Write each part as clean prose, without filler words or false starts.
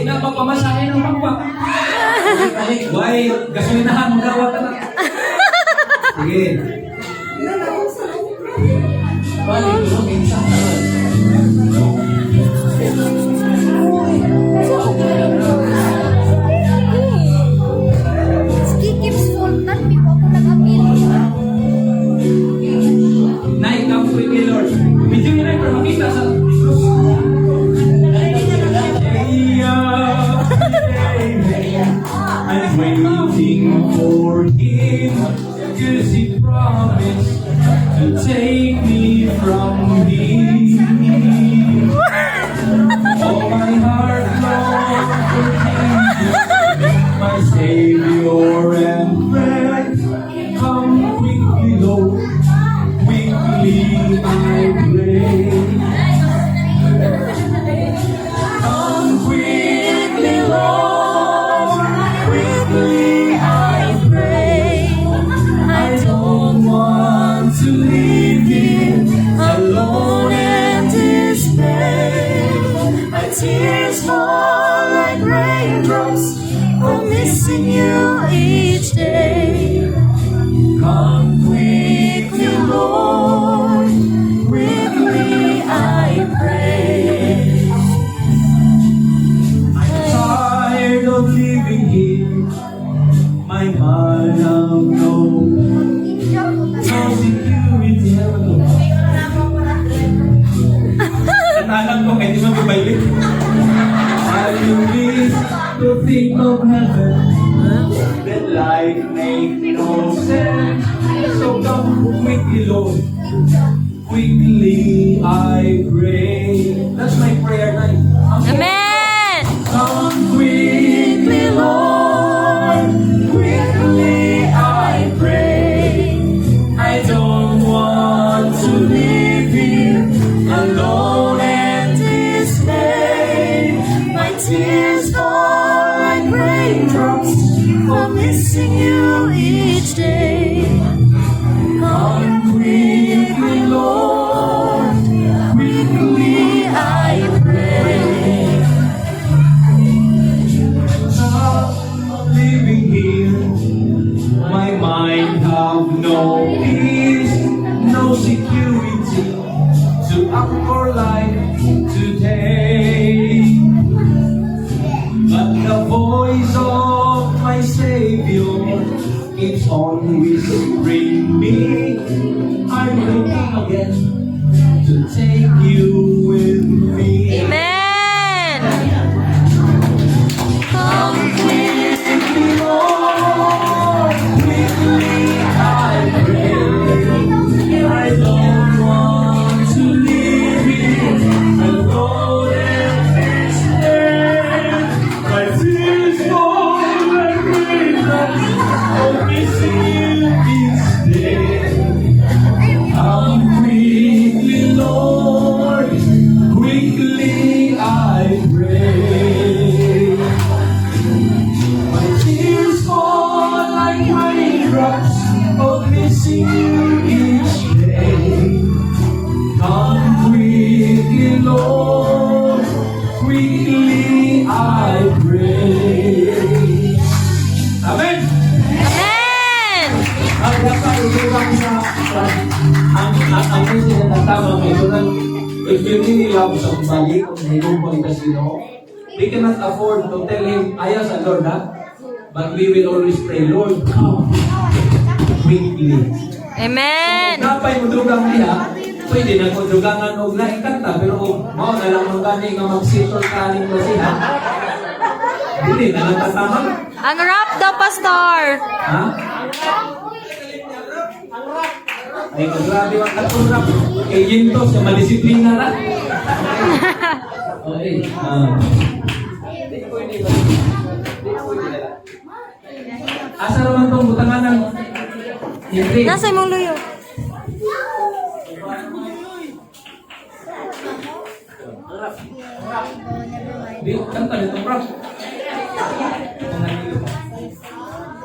na pagpamasahin ng pagpa. Why, gasolinahan mo daw ka na. Sige. Balik mo minsan Keeps full. Tapi po ako nag-appeal. Night come with me, Lord. Medyo yun ay makita sa I'm waiting for him, cause he promised to take me from him. Oh, my heart longs for Jesus, my Savior and friend. Come quickly, Lord, quickly I pray. Come quickly, Lord, quickly I pray. I don't want to leave Him alone and despair. My tears fall like raindrops, I'm missing you each day. Come quickly, Lord, quickly I pray. I'm tired of living here, my mind of no security. Alam ko, hindi mo mabaylit. I wish to think of heaven, that life makes no sense. So come quickly, Lord, quickly I pray. That's my prayer night. Amen! Come quickly, Lord, quickly I pray. I don't want to leave Him alone and dismay. My tears fall like raindrops, I'm missing you each day. Come quickly, Lord, quickly I pray. Stop living here, my mind have no peace, no security to act for life today. But the voice of my Savior keeps on whispering me, I'm waiting again to take you with me. Amen! Come Quickly, Lord, quickly I pray. I don't want to leave you alone and despair. My tears fall like raindrops, I'm missing you each day. Come quickly, Lord, quickly I pray. My tears fall like raindrops, oh, missing you each day. Come quickly, Lord, quickly I pray. Amen! Amen! Ang dapat ilang sa ang kasi natatawa may doon if you really love somebody, kung hinubon ka sino, we cannot afford to tell him, ayaw sa Lord ha, but we will always pray, Lord, come quickly. Amen! Kapay mo dugang niya, pwede na kung dugangan o na ikanta, pero kung mao na lang ang gani nga mag-sitol kaling na siya, hindi na natatama. Ang rap daw, Pastor! Ha? Ay, grabe ang katurap. Kay Yinto, siya malisiplina na. Okay. Asa naman itong butangan ng Henry? Nasa imong luyo. Di, kanta nito, bro.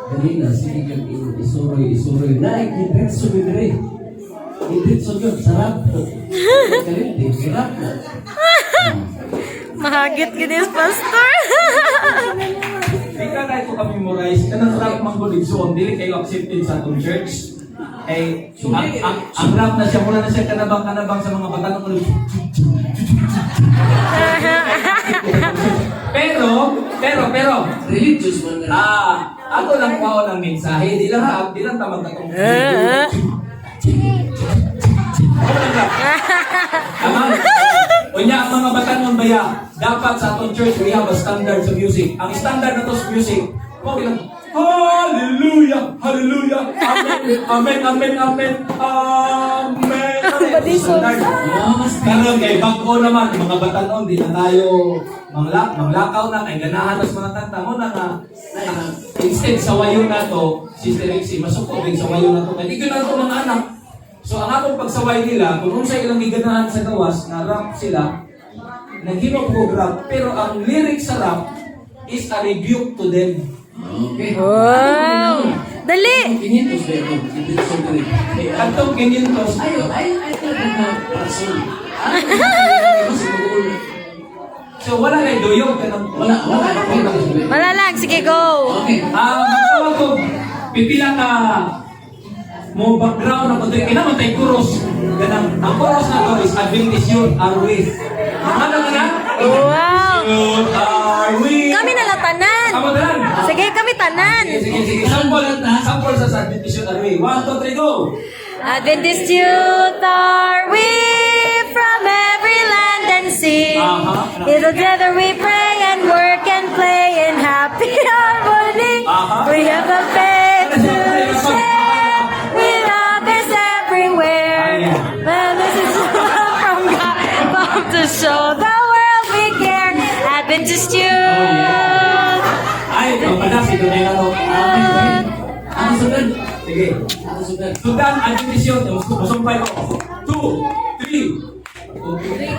Kanina, sige kang isuroy. Naik, i-dretso mo dire. I-dretso yun, sarap. Sarap na. Mahagit ginis, Pastor. Di ka kahit ko kami memorize, kanang rap manggulid so, dili kayo accepted sa atong church. Eh, ang rap na siya, mula na siya kanabang-kanabang sa mga batanong ulit. Pero, Religious man na. ako lang pao ng mensahe, di lang rap, di lang tamang katong. Aman. Unya ang mga batanon baya, dapat sa atong church we have a standard sa music. Ang standard na to sa music, mo bilang Hallelujah, Hallelujah, Amen, Amen, Amen, Amen, Amen. Standard. Pero kay bago naman, mga batanon, di na tayo manglakaw na, kay ganahan sa mga kanta mo na instead sa wayo na to, Sister Rixie, masuko din sa wayo na to, kaya di na to mga anak. So ang atong pagsaway nila, kung sa ilang giganahan sa gawas, na rap sila, naghinok ko rap, pero ang lyrics sa rap is a rebuke to them. Okay. Wow! Dali! Kinitos ba ito? Kinitos ba rin? Katong kinintos, Ayo, ay talaga na person. so wala na doyog ka ng Wala. Wala lang, sige go! Okay. magsawa ko, pipila ka mo background na kundi kinamatay kuros. Ganang, ang kuros na to is Adventist Youth Are With. Ano ka na? Wow! Youth Are With. Kami nalatanan! Kamu tanan. Sige, kami tanan! Sige. Sample sa Adventist Youth Are With. 1, 2, 3, go! Adventist youth are we from every land and sea. Together we pray and work and play in happy harmony. We have a faith to share with others everywhere. And this is love from God, come to show the world we care. Adventist youth. Ay, pagpadasi, doon na to. Ano sunod? Sige. Ano sunod? Sudan, Adventist Youth. Masumpay ko. 2, 3.